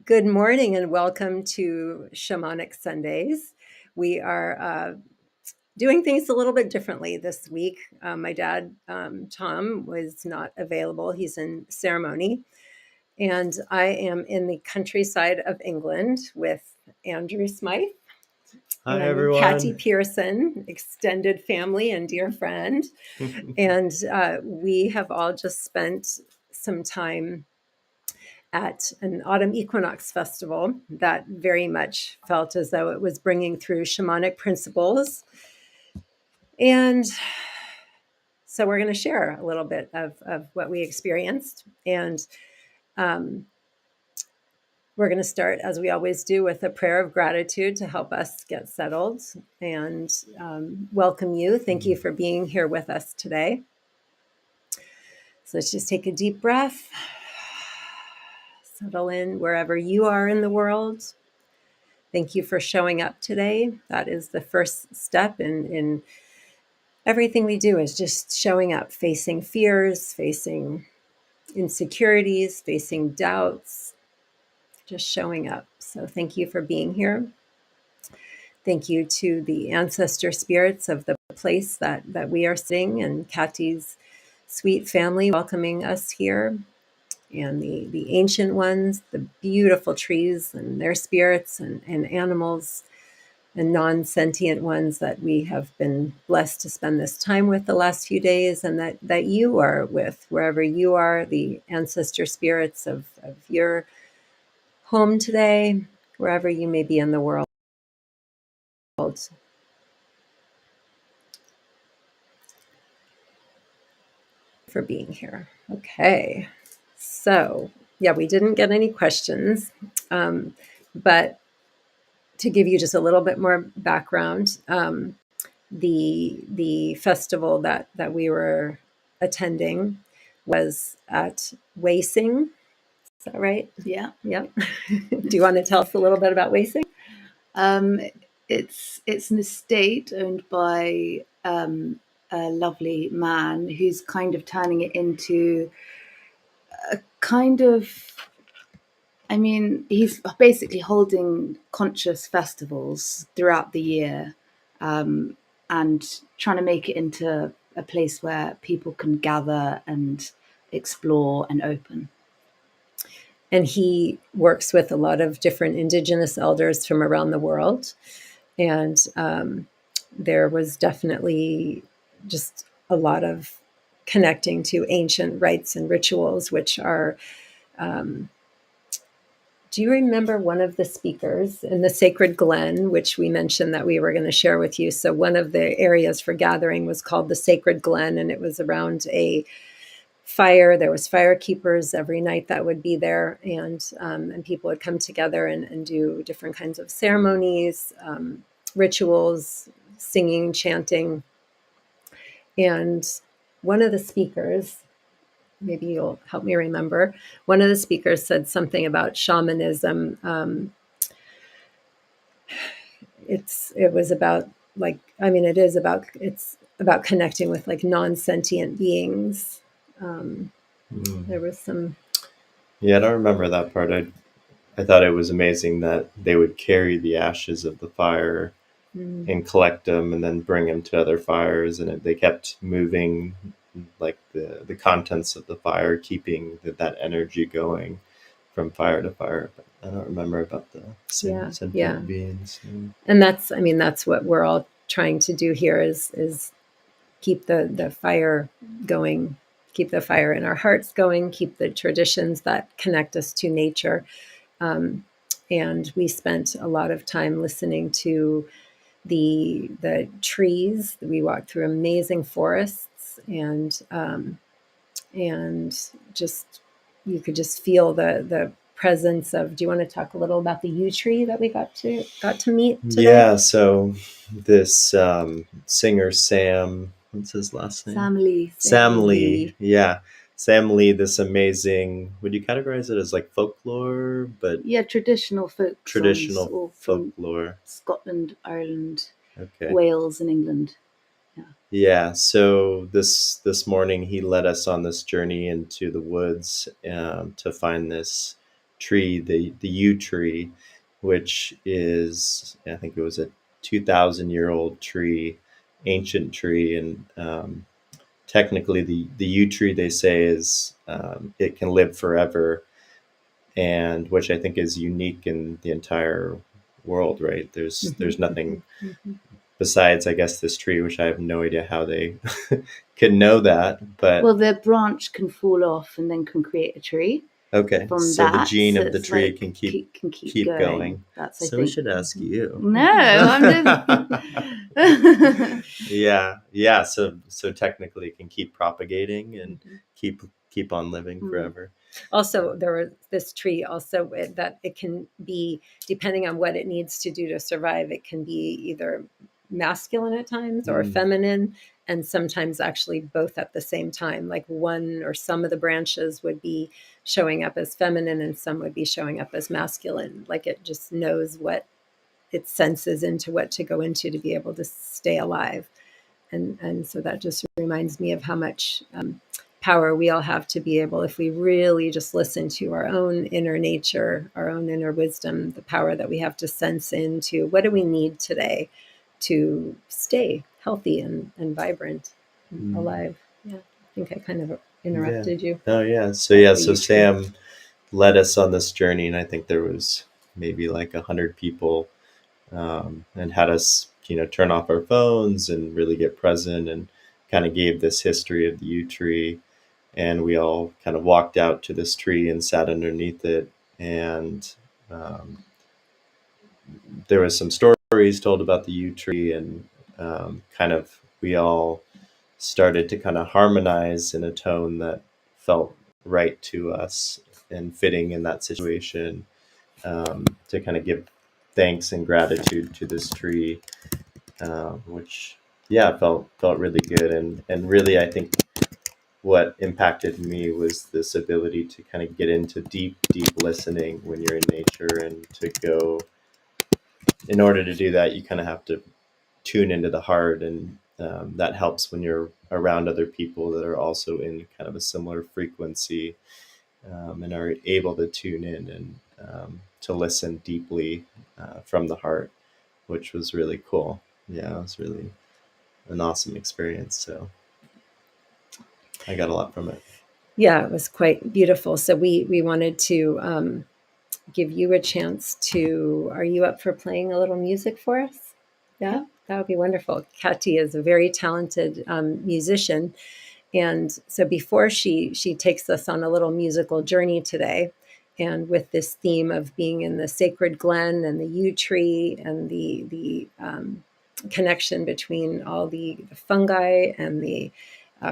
Good morning and welcome to Shamanic Sundays. We are doing things a little bit differently this week. My dad, Tom, was not available. He's in ceremony. And I am in the countryside of England with Andrew Smyth Hi, and Catty everyone. Pearson, extended family and dear friend. And we have all just spent some time at an Autumn Equinox festival that very much felt as though it was bringing through shamanic principles. And so we're going to share a little bit of what we experienced. And we're going to start, as we always do, with a prayer of gratitude to help us get settled and welcome you. Thank you for being here with us today. So let's just take a deep breath. Settle in wherever you are in the world. Thank you for showing up today. That is the first step in everything we do, is just showing up, facing fears, facing insecurities, facing doubts, just showing up. So thank you for being here. Thank you to the ancestor spirits of the place that we are sitting, and Catty's sweet family welcoming us here, and the ancient ones, the beautiful trees and their spirits and animals and non-sentient ones that we have been blessed to spend this time with the last few days, and that you are with, wherever you are, the ancestor spirits of your home today, wherever you may be in the world. For being here. Okay. So, yeah, we didn't get any questions, but to give you just a little bit more background, the festival that we were attending was at Wacing. Is that right? Yeah. Yep. Do you want to tell us a little bit about Wacing? It's an estate owned by a lovely man who's kind of turning it into a kind of, he's basically holding conscious festivals throughout the year, and trying to make it into a place where people can gather and explore and open. And he works with a lot of different Indigenous elders from around the world. And there was definitely just a lot of connecting to ancient rites and rituals, which are, do you remember one of the speakers in the Sacred Glen, which we mentioned that we were going to share with you? So one of the areas for gathering was called the Sacred Glen, and it was around a fire. There was fire keepers every night that would be there, and people would come together and do different kinds of ceremonies, rituals, singing, chanting. And one of the speakers, maybe you'll help me remember, one of the speakers said something about shamanism. It was about, like, it's about connecting with like non-sentient beings. There was some. Yeah, I don't remember that part. I thought it was amazing that they would carry the ashes of the fire and collect them and then bring them to other fires, and they kept moving, like the contents of the fire, keeping that energy going from fire to fire. But I don't remember about the sentient beings. And that's what we're all trying to do here, is keep the fire going, keep the fire in our hearts going, keep the traditions that connect us to nature. And we spent a lot of time listening to the trees. We walked through amazing forests, and just, you could just feel the presence of. Do you want to talk a little about the yew tree that we got to meet today? Yeah, so this singer Sam, what's his last name? Sam Lee. Yeah, Sam Lee. This amazing. Would you categorize it as like folklore? But yeah, traditional folk. Traditional folklore. Scotland, Ireland, Okay. Wales, and England. Yeah, so this morning he led us on this journey into the woods to find this tree, the yew tree, which is, I think it was a 2,000-year-old tree, ancient tree, and technically the yew tree, they say, is it can live forever, and which I think is unique in the entire world, right? There's nothing besides, I guess, this tree, which I have no idea how they could know that, but Well, the branch can fall off and then can create a tree. okay, From so the that, gene so of the it's tree like can keep going. going. That's, I So we think. should ask you. No, I'm just. Yeah. So technically, it can keep propagating and keep on living forever. Also, there was this tree also that it can be, depending on what it needs to do to survive, it can be either masculine at times or feminine, and sometimes actually both at the same time. Like one or some of the branches would be showing up as feminine and some would be showing up as masculine. Like it just knows what it senses into what to go into to be able to stay alive. And so that just reminds me of how much power we all have to be able, if we really just listen to our own inner nature, our own inner wisdom, the power that we have to sense into what do we need today to stay healthy and vibrant and alive. Yeah, I think I kind of interrupted you. Oh yeah. So Sam led us on this journey, and I think there was maybe like 100 people, and had us, turn off our phones and really get present, and kind of gave this history of the yew tree. And we all kind of walked out to this tree and sat underneath it. And there was some stories told about the yew tree, and kind of we all started to kind of harmonize in a tone that felt right to us and fitting in that situation, to kind of give thanks and gratitude to this tree, which felt really good, and really I think what impacted me was this ability to kind of get into deep listening when you're in nature, and to go, in order to do that, you kind of have to tune into the heart, and that helps when you're around other people that are also in kind of a similar frequency, and are able to tune in and to listen deeply from the heart, which was really cool. Yeah, it was really an awesome experience. So I got a lot from it. Yeah, it was quite beautiful. So we wanted to give you a chance to, are you up for playing a little music for us? Yeah, that would be wonderful. Catty is a very talented musician. And so before she takes us on a little musical journey today, and with this theme of being in the sacred glen and the yew tree and the connection between all the fungi and the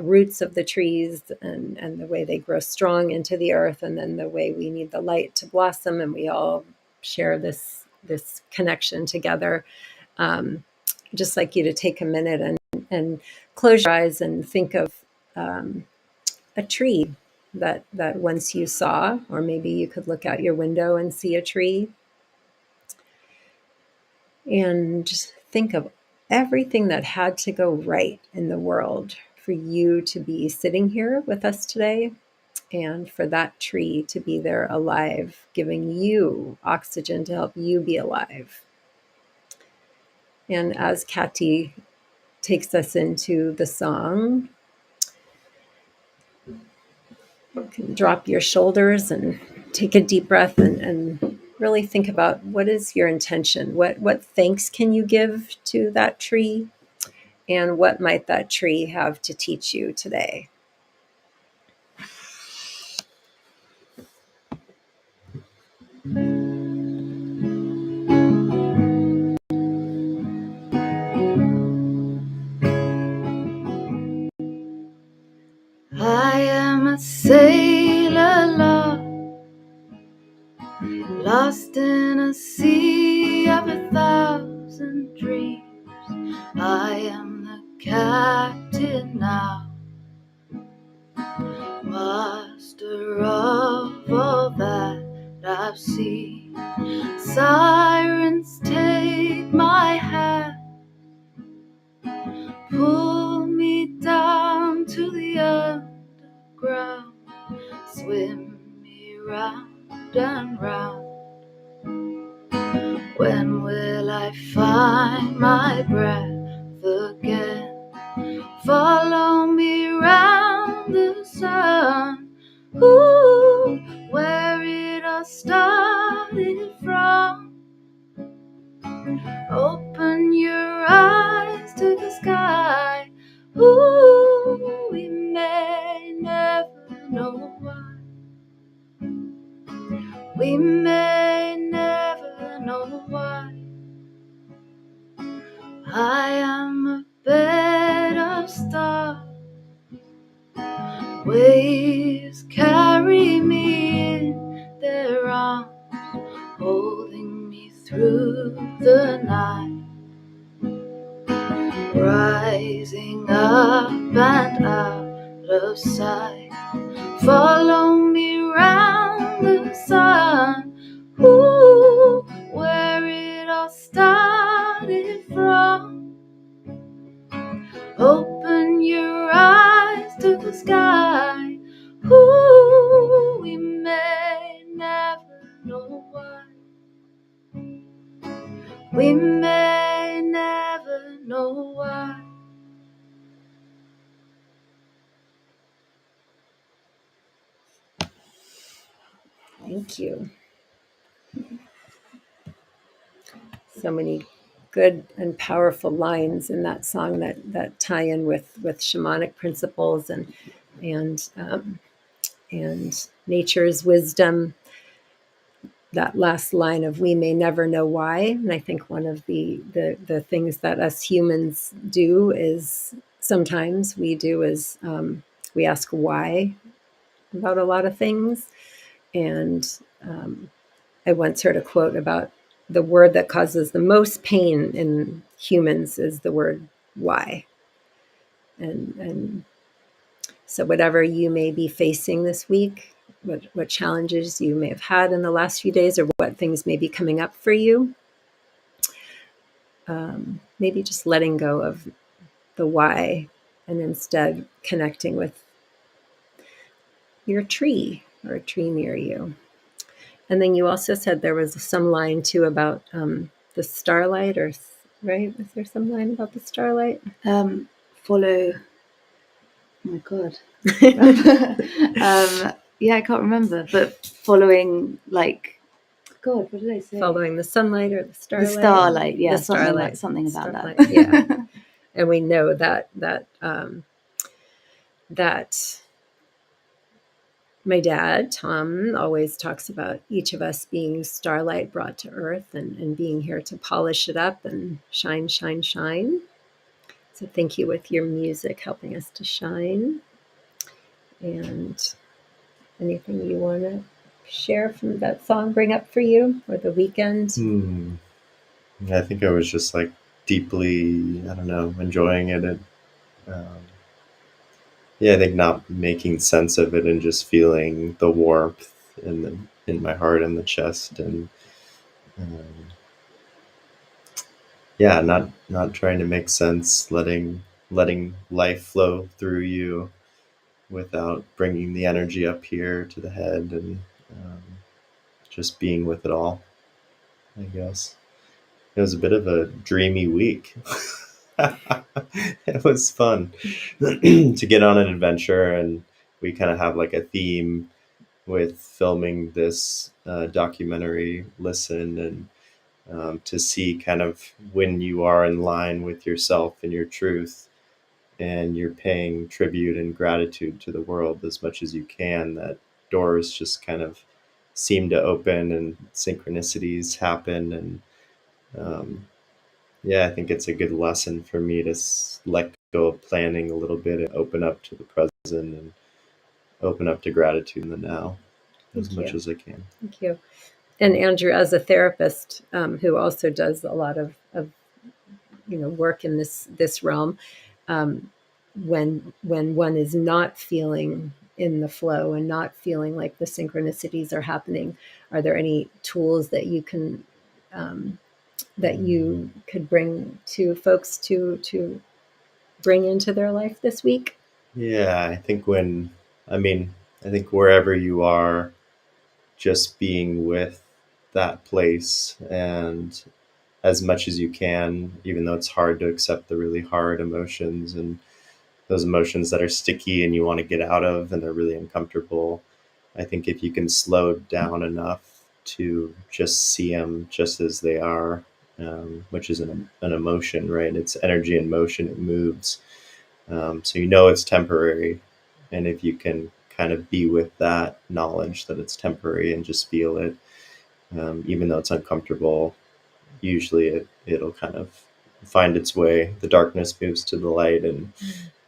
roots of the trees, and the way they grow strong into the earth, and then the way we need the light to blossom, and we all share this connection together. Just like you to take a minute and close your eyes and think of a tree that once you saw, or maybe you could look out your window and see a tree, and just think of everything that had to go right in the world for you to be sitting here with us today, and for that tree to be there alive, giving you oxygen to help you be alive. And as Catty takes us into the song, you can drop your shoulders and take a deep breath, and really think about, what is your intention? What thanks can you give to that tree? And what might that tree have to teach you today? I am a sailor lost in a sea of 1,000 dreams. I am the captain now, master of all that I've seen. Sirens take my hand, pull me down to the underground, swim me round and round. When will I find my breath again? Follow me round the sun, ooh, where it all started from. Open your eyes to the sky, ooh, we may never know why. We may never know why. I am a bed of stars. Waves carry me in their arms, holding me through the night. Rising up and out of sight. Follow me round the sun, ooh, where it all started from. Open your eyes to the sky, ooh, we may never know why. We may never know why. Thank you. So many good and powerful lines in that song that tie in with shamanic principles and nature's wisdom. That last line of "we may never know why," and I think one of the things that us humans do is sometimes we ask why about a lot of things. And I once heard a quote about the word that causes the most pain in humans is the word why. And so whatever you may be facing this week, what challenges you may have had in the last few days, or what things may be coming up for you, maybe just letting go of the why and instead connecting with your tree or a tree near you. And then you also said there was some line too about the starlight, or right? Was there some line about the starlight? Follow. Oh my God. Yeah, I can't remember, but following, like, God, what did I say? Following the sunlight or the starlight? The starlight, yeah, the starlight. something about starlight, that. Yeah. And we know that my dad, Tom, always talks about each of us being starlight brought to earth and being here to polish it up and shine, shine, shine. So thank you with your music helping us to shine. And anything you want to share from that song bring up for you, or the weekend? I think I was just like deeply, I don't know, enjoying it. And, yeah, I think not making sense of it and just feeling the warmth in my heart and the chest, and yeah, not trying to make sense, letting life flow through you without bringing the energy up here to the head, and just being with it all, I guess. It was a bit of a dreamy week. It was fun to get on an adventure, and we kind of have like a theme with filming this documentary listen, and to see kind of when you are in line with yourself and your truth, and you're paying tribute and gratitude to the world as much as you can, that doors just kind of seem to open and synchronicities happen. And yeah, I think it's a good lesson for me to let go of planning a little bit and open up to the present and open up to gratitude in the now as much as I can. Thank you. And Andrew, as a therapist who also does a lot of work in this realm, when one is not feeling in the flow and not feeling like the synchronicities are happening, are there any tools that you can that you could bring to folks to bring into their life this week? Yeah, I think wherever you are, just being with that place, and as much as you can, even though it's hard to accept the really hard emotions and those emotions that are sticky and you want to get out of and they're really uncomfortable. I think if you can slow down enough to just see them just as they are, which is an emotion, right? It's energy in motion, it moves. So you know it's temporary. And if you can kind of be with that knowledge that it's temporary and just feel it, even though it's uncomfortable, usually it'll kind of find its way. The darkness moves to the light and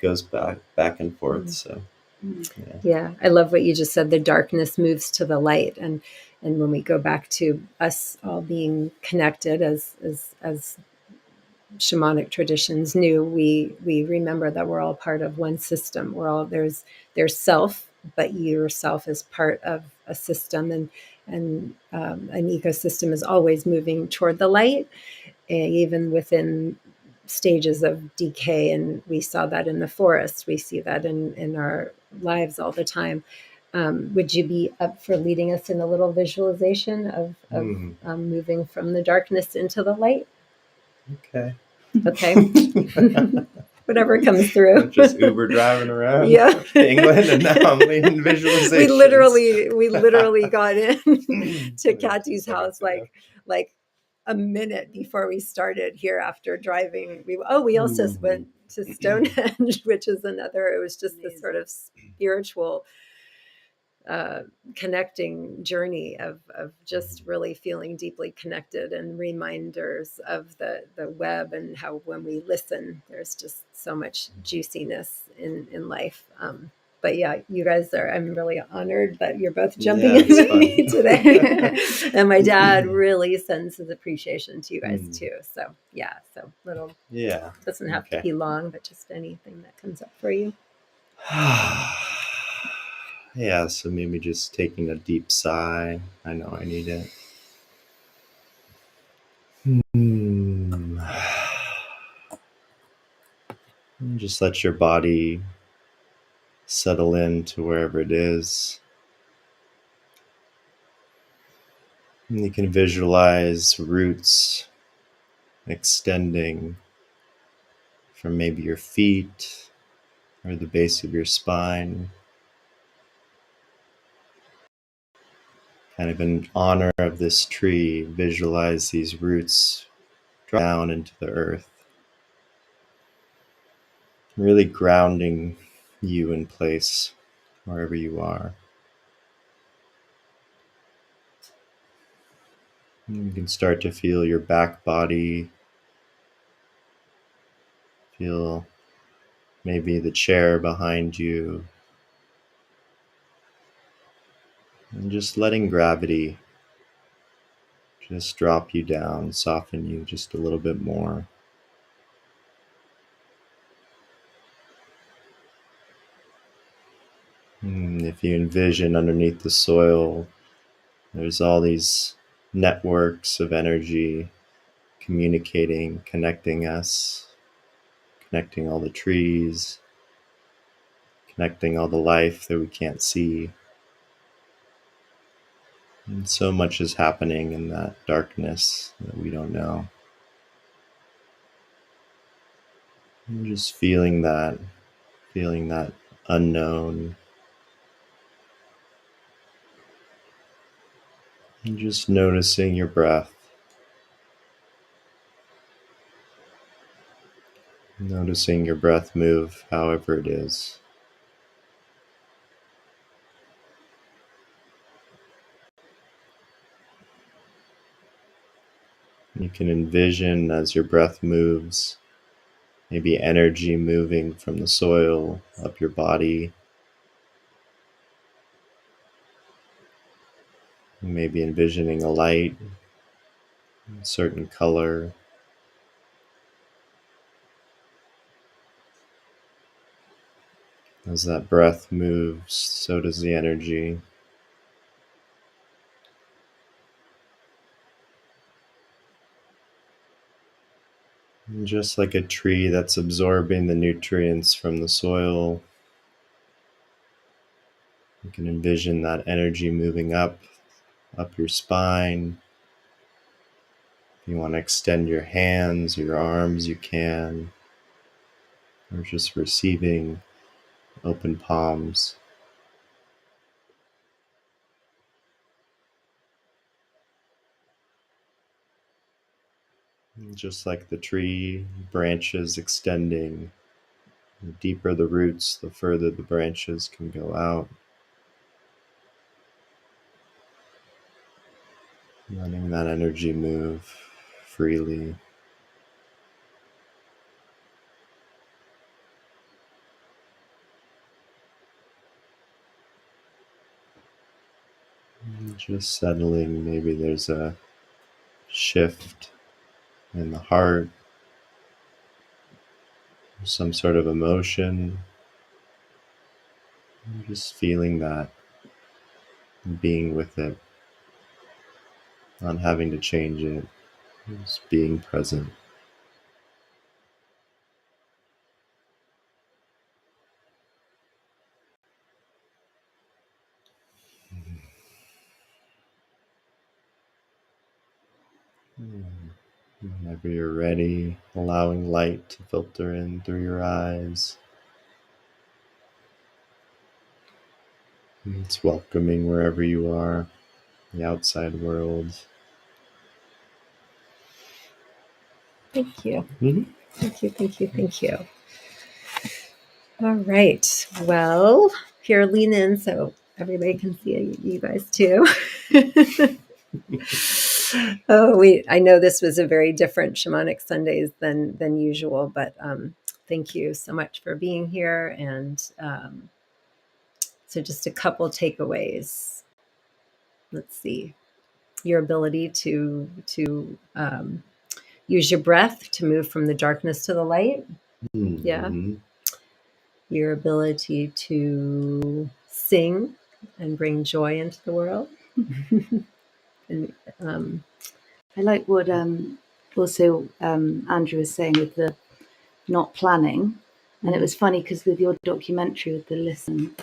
goes back and forth. So yeah, I love what you just said. The darkness moves to the light, and when we go back to us all being connected, as shamanic traditions knew, we remember that we're all part of one system. We're all there's self, but yourself is part of a system, and an ecosystem is always moving toward the light, even within stages of decay. And we saw that in the forest. We see that in our lives all the time. Would you be up for leading us in a little visualization of moving from the darkness into the light? Okay. Whatever comes through. I'm just Uber driving around England, and now I'm leading visualizations. We literally got in to Catty's house like a minute before we started here after driving. We also went to Stonehenge, which is another. It was just this sort of spiritual connecting journey of just really feeling deeply connected, and reminders of the web, and how when we listen, there's just so much juiciness in life. But yeah, you guys I'm really honored that you're both jumping in with me today. And my dad really sends his appreciation to you guys too. So yeah, so little, doesn't have to be long, but just anything that comes up for you. Yeah, so maybe just taking a deep sigh. I know I need it. And just let your body settle into wherever it is. And you can visualize roots extending from maybe your feet or the base of your spine. Kind of in honor of this tree, visualize these roots down into the earth, really grounding you in place wherever you are. And you can start to feel your back body, feel maybe the chair behind you, and just letting gravity just drop you down, soften you just a little bit more. And if you envision underneath the soil, there's all these networks of energy communicating, connecting us, connecting all the trees, connecting all the life that we can't see. And so much is happening in that darkness that we don't know. And just feeling that unknown. And just noticing your breath. Noticing your breath move however it is. You can envision as your breath moves, maybe energy moving from the soil up your body. Maybe envisioning a light, a certain color. As that breath moves, so does the energy. And just like a tree that's absorbing the nutrients from the soil, you can envision that energy moving up up your spine. If you want to extend your hands or your arms, you can. Or just receiving open palms. And just like the tree branches extending, the deeper the roots, the further the branches can go out. Letting that energy move freely. And just settling, maybe there's a shift in the heart, some sort of emotion. And just feeling that, and being with it, not having to change it, just being present. Whenever you're ready, allowing light to filter in through your eyes. It's welcoming wherever you are, the outside world. Thank you. Mm-hmm. Thank you, thank you, thank you. All right. Well, here, lean in so everybody can see you guys too. I know this was a very different Shamanic Sundays than usual, but thank you so much for being here. And so just a couple takeaways. Let's see. Your ability to use your breath to move from the darkness to the light. Mm-hmm. Yeah. Your ability to sing and bring joy into the world. And, I like what also Andrew was saying with the not planning. And it was funny because with your documentary with the listen,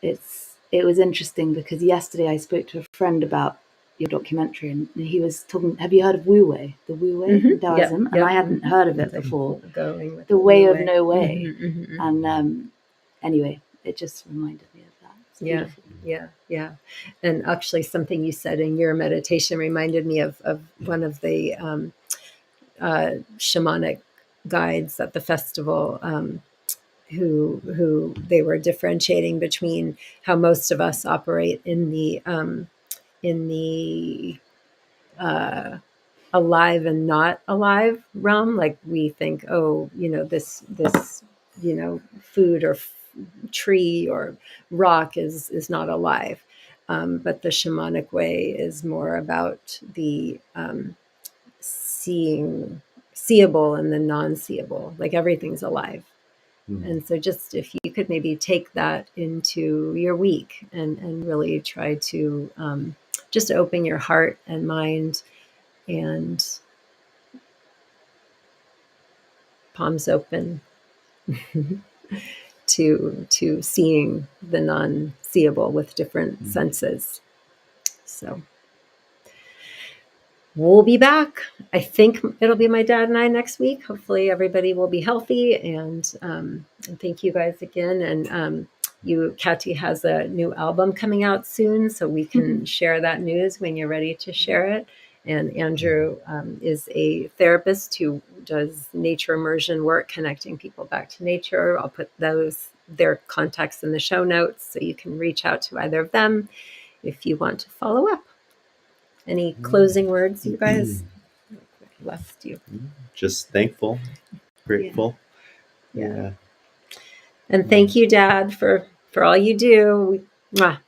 it was interesting because yesterday I spoke to a friend about your documentary and he was talking, have you heard of Wu Wei, the Wu Wei Taoism? Yep. And I hadn't heard of it before. Going with the way of no way. And anyway, it just reminded me of that. It's beautiful. Yeah. And actually something you said in your meditation reminded me of one of the shamanic guides at the festival, who they were differentiating between how most of us operate in the alive and not alive realm. Like we think, this food or tree or rock is not alive. But the shamanic way is more about the seeable and the non-seeable, like everything's alive. And so just if you could maybe take that into your week and really try to just open your heart and mind and palms open to seeing the non-seeable with different senses. So we'll be back. I think it'll be my dad and I next week. Hopefully everybody will be healthy. And thank you guys again. And Catty has a new album coming out soon, so we can share that news when you're ready to share it. And Andrew is a therapist who does nature immersion work, connecting people back to nature. I'll put their contacts in the show notes so you can reach out to either of them if you want to follow up. Any closing words, you guys? Left you. Just thankful, grateful. Yeah. And thank you, Dad, for all you do. Mwah.